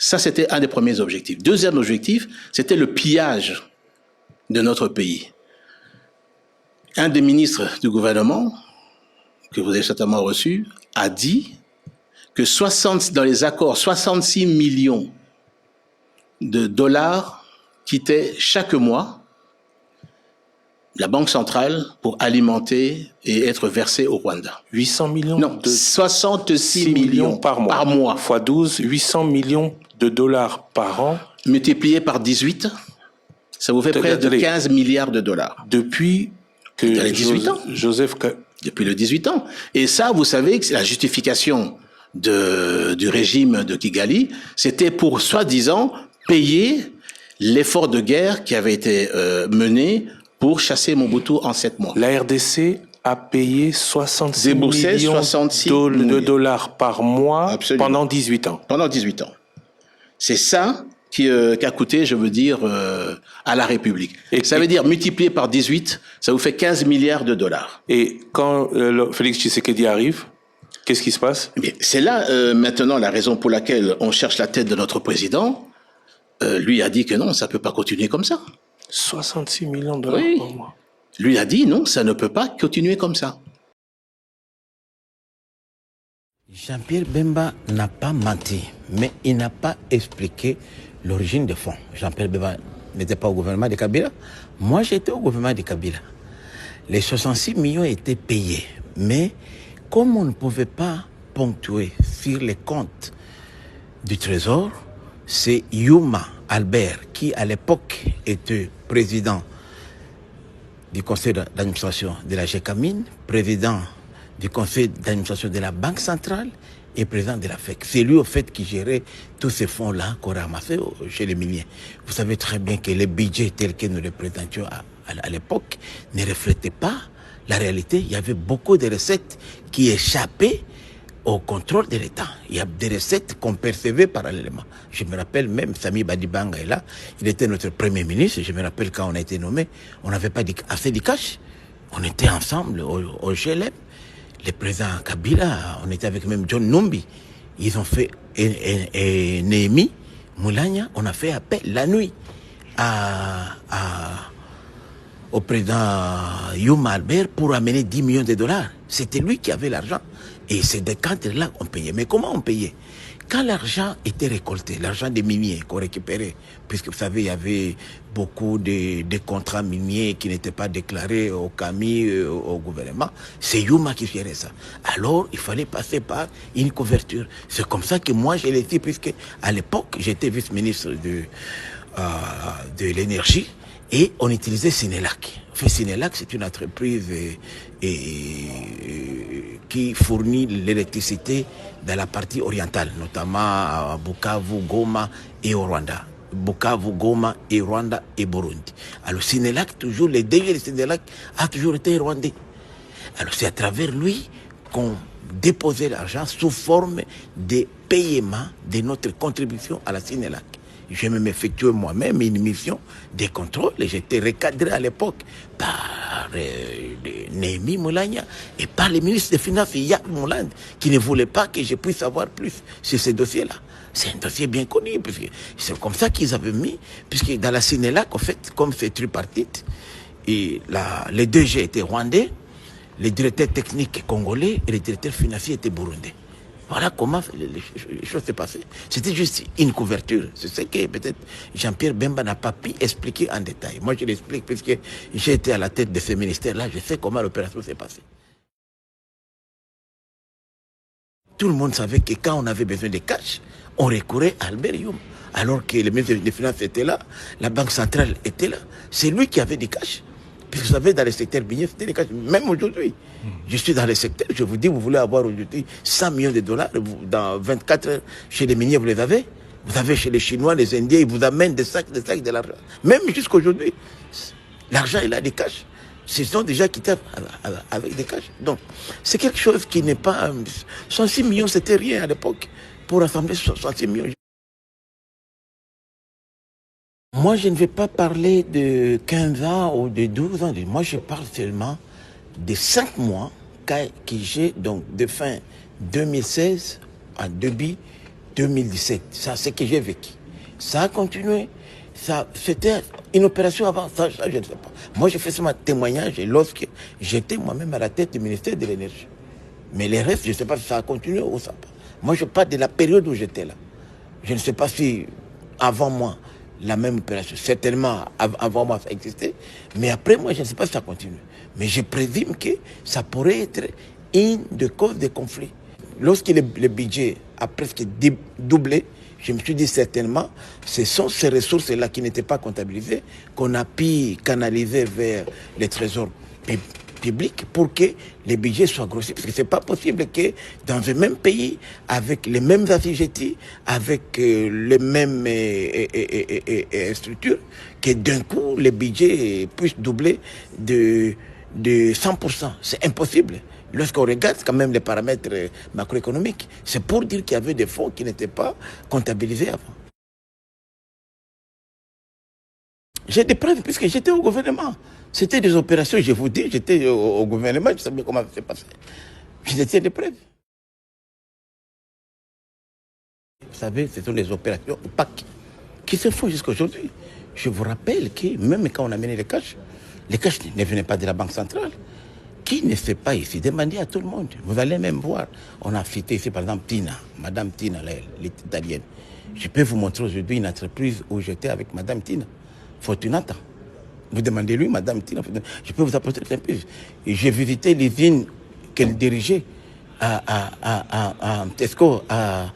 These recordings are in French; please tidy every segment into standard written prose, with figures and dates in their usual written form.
Ça, c'était un des premiers objectifs. Deuxième objectif, c'était le pillage de notre pays. Un des ministres du gouvernement, que vous avez certainement reçu, a dit que dans les accords, 66 millions de dollars quittaient chaque mois la Banque centrale pour alimenter et être versés au Rwanda. 800 millions Non, 66 millions par mois. Fois 12, 800 millions de dollars par an. Multiplié par 18, ça vous fait près de 15 milliards de dollars. Depuis que les 18 ans. Joseph... Depuis le 18 ans. Et ça, vous savez que c'est la justification du régime de Kigali, c'était pour, soi-disant, payer l'effort de guerre qui avait été mené pour chasser Mobutu en 7 mois. La RDC a payé 66 millions de dollars par mois. Absolument. Pendant 18 ans. Pendant 18 ans. C'est ça qu'a coûté, je veux dire, à la République. Et ça veut dire, multiplié par 18, ça vous fait 15 milliards de dollars. Et quand Félix Tshisekedi arrive, qu'est-ce qui se passe? C'est là, maintenant, la raison pour laquelle on cherche la tête de notre président. Lui a dit que non, ça ne peut pas continuer comme ça. 66 millions de dollars par mois. Lui a dit non, ça ne peut pas continuer comme ça. Jean-Pierre Bemba n'a pas menti, mais il n'a pas expliqué l'origine des fonds. Jean-Pierre Bemba n'était pas au gouvernement de Kabila. Moi, j'étais au gouvernement de Kabila. Les 66 millions étaient payés. Mais comme on ne pouvait pas ponctuer sur les comptes du Trésor, c'est Yuma Albert, qui à l'époque était président du conseil d'administration de la GECAMINE, président du conseil d'administration de la Banque centrale et président de la FEC. C'est lui, au fait, qui gérait tous ces fonds-là qu'on ramassait chez les miniers. Vous savez très bien que les budgets tels que nous les présentions à l'époque ne reflétaient pas la réalité. Il y avait beaucoup de recettes qui échappaient au contrôle de l'État. Il y a des recettes qu'on percevait parallèlement. Je me rappelle même, Sami Badibanga est là, il était notre premier ministre. Je me rappelle quand on a été nommé, on n'avait pas assez de cash. On était ensemble au GLM. Le président Kabila, on était avec même John Numbi. Ils ont fait, et Néhémie Moulania, on a fait appel la nuit au président Yuma Albert pour amener 10 millions de dollars. C'était lui qui avait l'argent. Et c'est des cadres-là qu'on payait. Mais comment on payait? Quand l'argent était récolté, l'argent des miniers qu'on récupérait, puisque vous savez, il y avait beaucoup de contrats miniers qui n'étaient pas déclarés au CAMI, au gouvernement, c'est Yuma qui gérait ça. Alors, il fallait passer par une couverture. C'est comme ça que moi, je l'ai dit, puisque à l'époque, j'étais vice-ministre de l'énergie, et on utilisait Sénélac. En fait, Sénélac, c'est une entreprise qui fournit l'électricité dans la partie orientale, notamment à Bukavu, Goma et au Rwanda. Bukavu, Goma et Rwanda et Burundi. Alors Sénélac, toujours, le DG de Sénélac a toujours été rwandais. Alors c'est à travers lui qu'on déposait l'argent sous forme de paiement de notre contribution à la Sénélac. Je même effectué moi-même une mission de contrôle et j'étais recadré à l'époque par Néhémie Moulania et par le ministre des Finances, Yap Mouland, qui ne voulait pas que je puisse savoir plus sur ces dossiers-là. C'est un dossier bien connu, puisque c'est comme ça qu'ils avaient mis, puisque dans la Sénélac, en fait, comme c'est tripartite, et les DG étaient rwandais, les directeurs techniques congolais et les directeurs financiers étaient burundais. Voilà comment les choses s'est passées. C'était juste une couverture. C'est ce que peut-être Jean-Pierre Bemba n'a pas pu expliquer en détail. Moi, je l'explique puisque j'ai été à la tête de ce ministère-là. Je sais comment l'opération s'est passée. Tout le monde savait que quand on avait besoin de cash, on recourait à Albert Youm. Alors que le ministre des Finances était là, la Banque centrale était là. C'est lui qui avait des cash. Puis vous savez, dans le secteur minier, c'était les cash. Même aujourd'hui, je suis dans le secteur, je vous dis, vous voulez avoir aujourd'hui 100 millions de dollars, dans 24 heures, chez les miniers, vous les avez. Vous avez chez les Chinois, les Indiens, ils vous amènent des sacs de l'argent. Même jusqu'aujourd'hui, l'argent, il a des cash. Ce sont déjà quittés avec des cash. Donc, c'est quelque chose qui n'est pas... 66 millions, c'était rien à l'époque pour rassembler 66 millions. Moi, je ne vais pas parler de 15 ans ou de 12 ans. Moi, je parle seulement de 5 mois que j'ai, donc de fin 2016 à début 2017. Ça, c'est ce que j'ai vécu. Ça a continué. C'était une opération avant. Ça, je ne sais pas. Moi, j'ai fait ce témoignage lorsque j'étais moi-même à la tête du ministère de l'Énergie. Mais les restes, je ne sais pas si ça a continué ou ça n'a pas. Moi, je parle de la période où j'étais là. Je ne sais pas si avant moi, la même opération, certainement avant moi, ça existait. Mais après moi, je ne sais pas si ça continue. Mais je présume que ça pourrait être une des causes des conflits. Lorsque le budget a presque doublé, je me suis dit certainement, ce sont ces ressources-là qui n'étaient pas comptabilisées qu'on a pu canaliser vers les trésors publics pour que les budgets soient grossis. Parce que ce n'est pas possible que dans un même pays, avec les mêmes assujettis, avec les mêmes structures, que d'un coup, les budgets puissent doubler de 100%. C'est impossible. Lorsqu'on regarde quand même les paramètres macroéconomiques, c'est pour dire qu'il y avait des fonds qui n'étaient pas comptabilisés avant. J'ai des preuves puisque j'étais au gouvernement. C'était des opérations, je vous dis, j'étais au gouvernement, je savais comment ça s'est passé. J'étais des preuves. Vous savez, ce sont les opérations opaques qui se font jusqu'à aujourd'hui. Je vous rappelle que même quand on a mené les cash ne venaient pas de la Banque centrale. Qui ne sait pas ici, demandez à tout le monde. Vous allez même voir. On a cité ici, par exemple, Tina, Madame Tina, l'italienne. Je peux vous montrer aujourd'hui une entreprise où j'étais avec Madame Tina, Fortunata. Vous demandez-lui, Madame Tina, je peux vous apporter un peu. J'ai visité l'usine qu'elle dirigeait à Tesco, à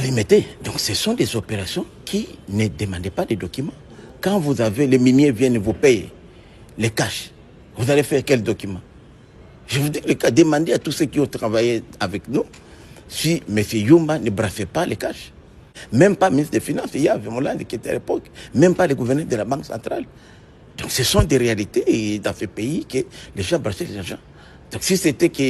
Limité. Donc, ce sont des opérations qui ne demandaient pas de documents. Quand vous avez, les miniers viennent vous payer les cash, vous allez faire quel document? Je vous dis le cas, demandez à tous ceux qui ont travaillé avec nous si M. Yuma ne brassait pas les cash. Même pas le ministre des Finances, il y a Vemolande qui était à l'époque, même pas le gouverneur de la Banque centrale. Donc ce sont des réalités dans ce pays que les gens brassaient les argent. Donc si c'était que